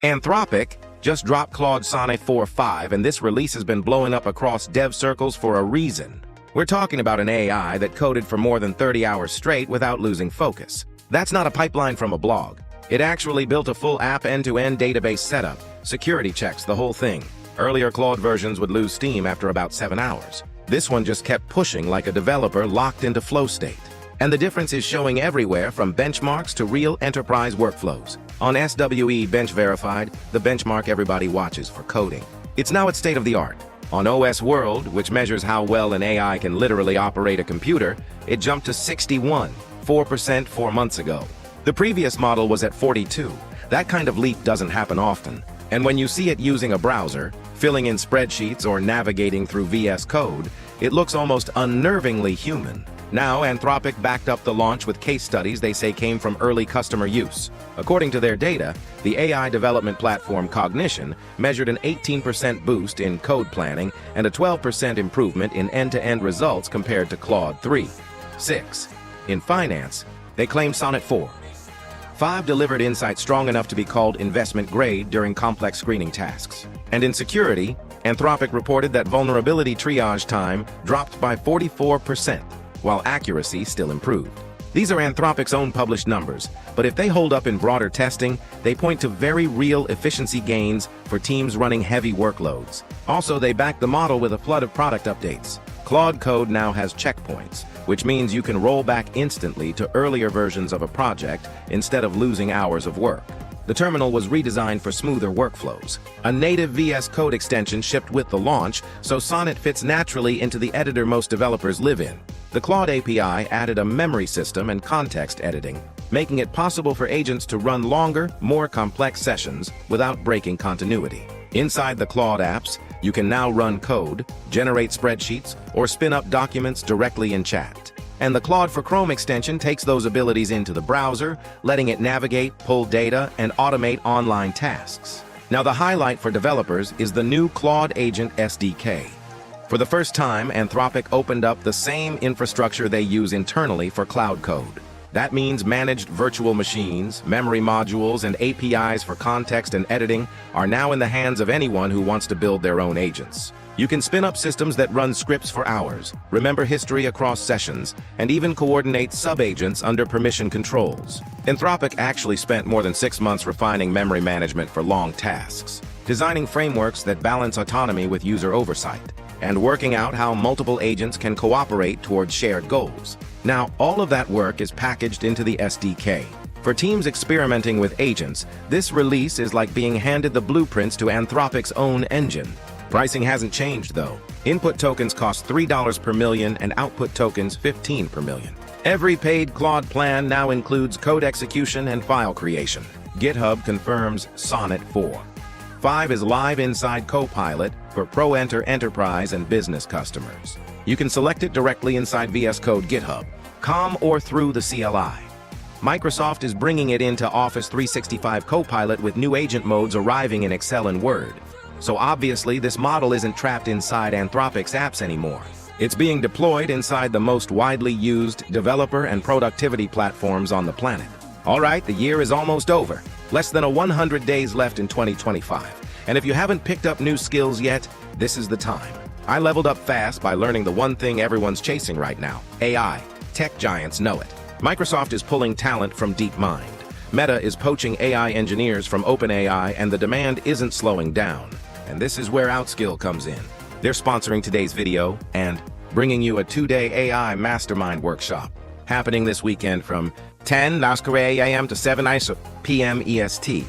Anthropic just dropped Claude Sonnet 4.5, and this release has been blowing up across dev circles for a reason. We're talking about an AI that coded for more than 30 hours straight without losing focus. That's not a pipeline from a blog. It actually built a full app end-to-end database setup, security checks, the whole thing. Earlier Claude versions would lose steam after about 7 hours. This one just kept pushing like a developer locked into flow state. And the difference is showing everywhere, from benchmarks to real enterprise workflows. On SWE Bench Verified, the benchmark everybody watches for coding. It's now at state-of-the-art. On OS World, which measures how well an AI can literally operate a computer, it jumped to 61.4% 4 months ago. The previous model was at 42. That kind of leap doesn't happen often. And when you see it using a browser, filling in spreadsheets or navigating through VS Code, it looks almost unnervingly human. Now, Anthropic backed up the launch with case studies they say came from early customer use. According to their data, the AI development platform Cognition measured an 18% boost in code planning and a 12% improvement in end-to-end results compared to Claude 3.6. In finance, they claim Sonnet 4.5 delivered insights strong enough to be called investment grade during complex screening tasks. And in security, Anthropic reported that vulnerability triage time dropped by 44%. While accuracy still improved. These are Anthropic's own published numbers, but if they hold up in broader testing, they point to very real efficiency gains for teams running heavy workloads. Also, they back the model with a flood of product updates. Claude Code now has checkpoints, which means you can roll back instantly to earlier versions of a project instead of losing hours of work. The terminal was redesigned for smoother workflows. A native VS Code extension shipped with the launch, so Sonnet fits naturally into the editor most developers live in. The Claude API added a memory system and context editing, making it possible for agents to run longer, more complex sessions without breaking continuity. Inside the Claude apps, you can now run code, generate spreadsheets, or spin up documents directly in chat. And the Claude for Chrome extension takes those abilities into the browser, letting it navigate, pull data, and automate online tasks. Now, the highlight for developers is the new Claude Agent SDK. For the first time, Anthropic opened up the same infrastructure they use internally for cloud code. That means managed virtual machines, memory modules, and APIs for context and editing are now in the hands of anyone who wants to build their own agents. You can spin up systems that run scripts for hours, remember history across sessions, and even coordinate sub-agents under permission controls. Anthropic actually spent more than 6 months refining memory management for long tasks, designing frameworks that balance autonomy with user oversight, and working out how multiple agents can cooperate towards shared goals. Now, all of that work is packaged into the SDK. For teams experimenting with agents, this release is like being handed the blueprints to Anthropic's own engine. Pricing hasn't changed, though. Input tokens cost $3 per million and output tokens $15 per million. Every paid Claude plan now includes code execution and file creation. GitHub confirms Sonnet 4.5 is live inside Copilot for Pro Enterprise and business customers. You can select it directly inside VS Code GitHub, com or through the CLI. Microsoft is bringing it into Office 365 Copilot with new agent modes arriving in Excel and Word. So obviously, this model isn't trapped inside Anthropic's apps anymore. It's being deployed inside the most widely used developer and productivity platforms on the planet. All right, the year is almost over. Less than 100 days left in 2025. And if you haven't picked up new skills yet, this is the time. I leveled up fast by learning the one thing everyone's chasing right now: AI. Tech giants know it. Microsoft is pulling talent from DeepMind. Meta is poaching AI engineers from OpenAI, and the demand isn't slowing down. And this is where Outskill comes in. They're sponsoring today's video and bringing you a 2-day AI mastermind workshop, happening this weekend from 10 a.m. to 7 p.m. EST.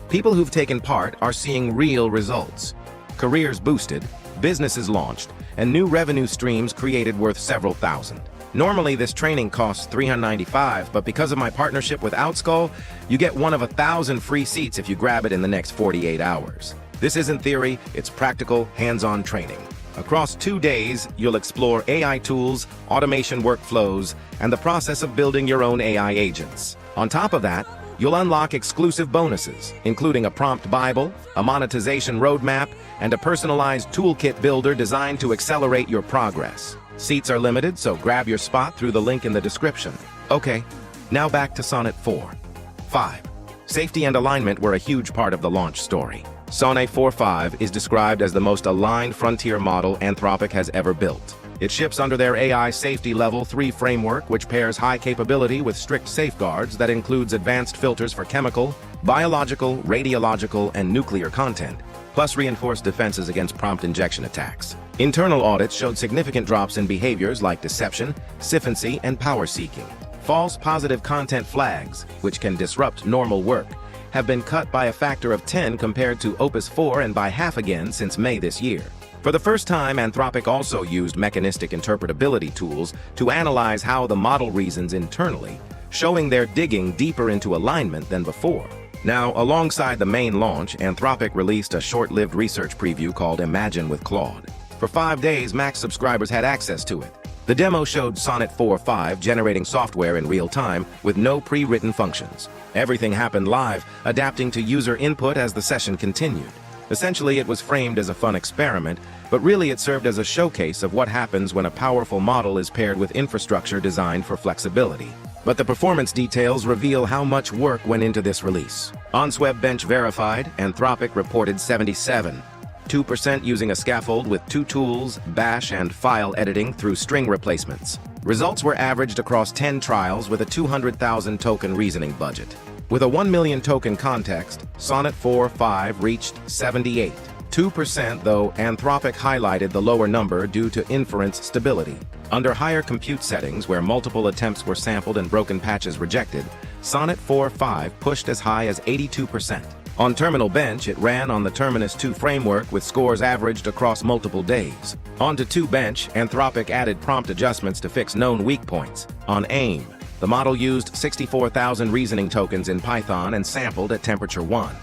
People who've taken part are seeing real results. Careers boosted, businesses launched, and new revenue streams created worth several thousand. Normally, this training costs $395, but because of my partnership with Outskull, you get one of 1,000 free seats if you grab it in the next 48 hours. This isn't theory, it's practical, hands-on training. Across 2 days, you'll explore AI tools, automation workflows, and the process of building your own AI agents. On top of that, you'll unlock exclusive bonuses, including a prompt Bible, a monetization roadmap, and a personalized toolkit builder designed to accelerate your progress. Seats are limited, so grab your spot through the link in the description. Okay, now back to Sonnet 4.5. Safety and alignment were a huge part of the launch story. Sonnet 4.5 is described as the most aligned frontier model Anthropic has ever built. It ships under their AI Safety Level 3 framework, which pairs high capability with strict safeguards that includes advanced filters for chemical, biological, radiological, and nuclear content, plus reinforced defenses against prompt injection attacks. Internal audits showed significant drops in behaviors like deception, siphancy, and power seeking. False positive content flags, which can disrupt normal work, have been cut by a factor of 10 compared to Opus 4 and by half again since May this year. For the first time, Anthropic also used mechanistic interpretability tools to analyze how the model reasons internally, showing they're digging deeper into alignment than before. Now, alongside the main launch, Anthropic released a short-lived research preview called Imagine with Claude. For 5 days, Max subscribers had access to it. The demo showed Sonnet 4.5 generating software in real time with no pre-written functions. Everything happened live, adapting to user input as the session continued. Essentially, it was framed as a fun experiment, but really it served as a showcase of what happens when a powerful model is paired with infrastructure designed for flexibility. But the performance details reveal how much work went into this release. On Sweb Bench verified, Anthropic reported 2% using a scaffold with 2 tools, bash and file editing through string replacements. Results were averaged across 10 trials with a 200,000 token reasoning budget. With a 1 million token context, Sonnet 4.5 reached 2%, though Anthropic highlighted the lower number due to inference stability. Under higher compute settings where multiple attempts were sampled and broken patches rejected, Sonnet 4.5 pushed as high as 82%. On Terminal Bench, it ran on the Terminus 2 framework with scores averaged across multiple days. Onto 2 Bench, Anthropic added prompt adjustments to fix known weak points. On AIM, the model used 64,000 reasoning tokens in Python and sampled at temperature 1.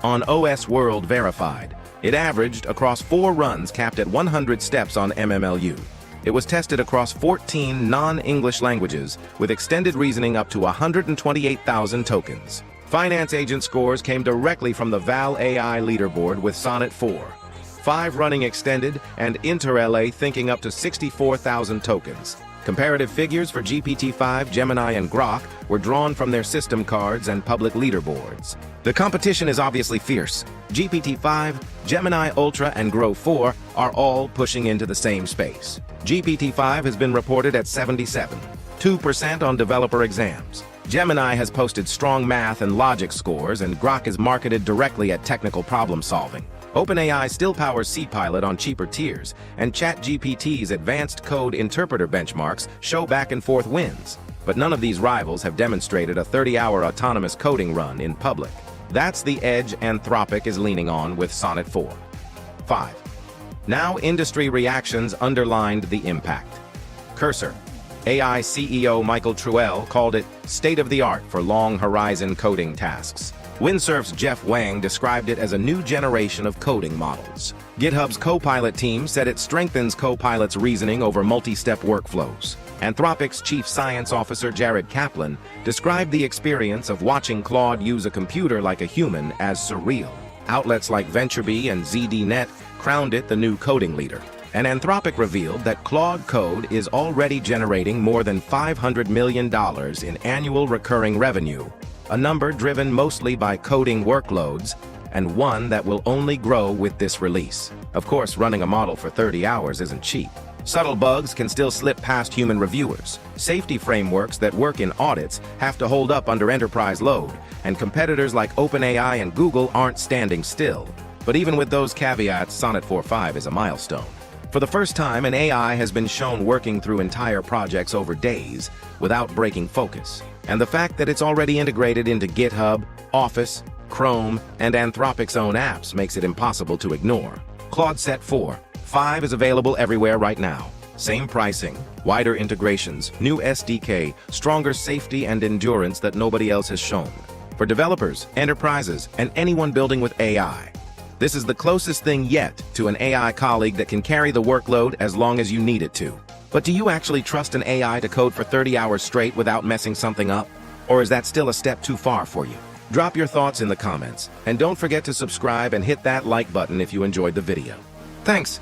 On OS World verified, it averaged across 4 runs capped at 100 steps on MMLU. It was tested across 14 non-English languages with extended reasoning up to 128,000 tokens. Finance agent scores came directly from the Val AI leaderboard with Sonnet 4.5 running extended and InterLA thinking up to 64,000 tokens. Comparative figures for GPT-5, Gemini, and Grok were drawn from their system cards and public leaderboards. The competition is obviously fierce. GPT-5, Gemini Ultra, and Grow 4 are all pushing into the same space. GPT-5 has been reported at 2% on developer exams. Gemini has posted strong math and logic scores, and Grok is marketed directly at technical problem solving. OpenAI still powers Cpilot on cheaper tiers, and ChatGPT's advanced code interpreter benchmarks show back-and-forth wins. But none of these rivals have demonstrated a 30-hour autonomous coding run in public. That's the edge Anthropic is leaning on with Sonnet 4.5. Now industry reactions underlined the impact. Cursor. AI CEO Michael Truel called it state-of-the-art for long-horizon coding tasks. Windsurf's Jeff Wang described it as a new generation of coding models. GitHub's Copilot team said it strengthens Copilot's reasoning over multi-step workflows. Anthropic's Chief Science Officer Jared Kaplan described the experience of watching Claude use a computer like a human as surreal. Outlets like VentureBee and ZDNet crowned it the new coding leader. And Anthropic revealed that Claude Code is already generating more than $500 million in annual recurring revenue, a number driven mostly by coding workloads, and one that will only grow with this release. Of course, running a model for 30 hours isn't cheap. Subtle bugs can still slip past human reviewers. Safety frameworks that work in audits have to hold up under enterprise load, and competitors like OpenAI and Google aren't standing still. But even with those caveats, Sonnet 4.5 is a milestone. For the first time, an AI has been shown working through entire projects over days without breaking focus. And the fact that it's already integrated into GitHub, Office, Chrome, and Anthropic's own apps makes it impossible to ignore. Claude Sonnet 4.5 is available everywhere right now. Same pricing, wider integrations, new SDK, stronger safety and endurance that nobody else has shown. For developers, enterprises, and anyone building with AI, this is the closest thing yet to an AI colleague that can carry the workload as long as you need it to. But do you actually trust an AI to code for 30 hours straight without messing something up? Or is that still a step too far for you? Drop your thoughts in the comments, and don't forget to subscribe and hit that like button if you enjoyed the video. Thanks!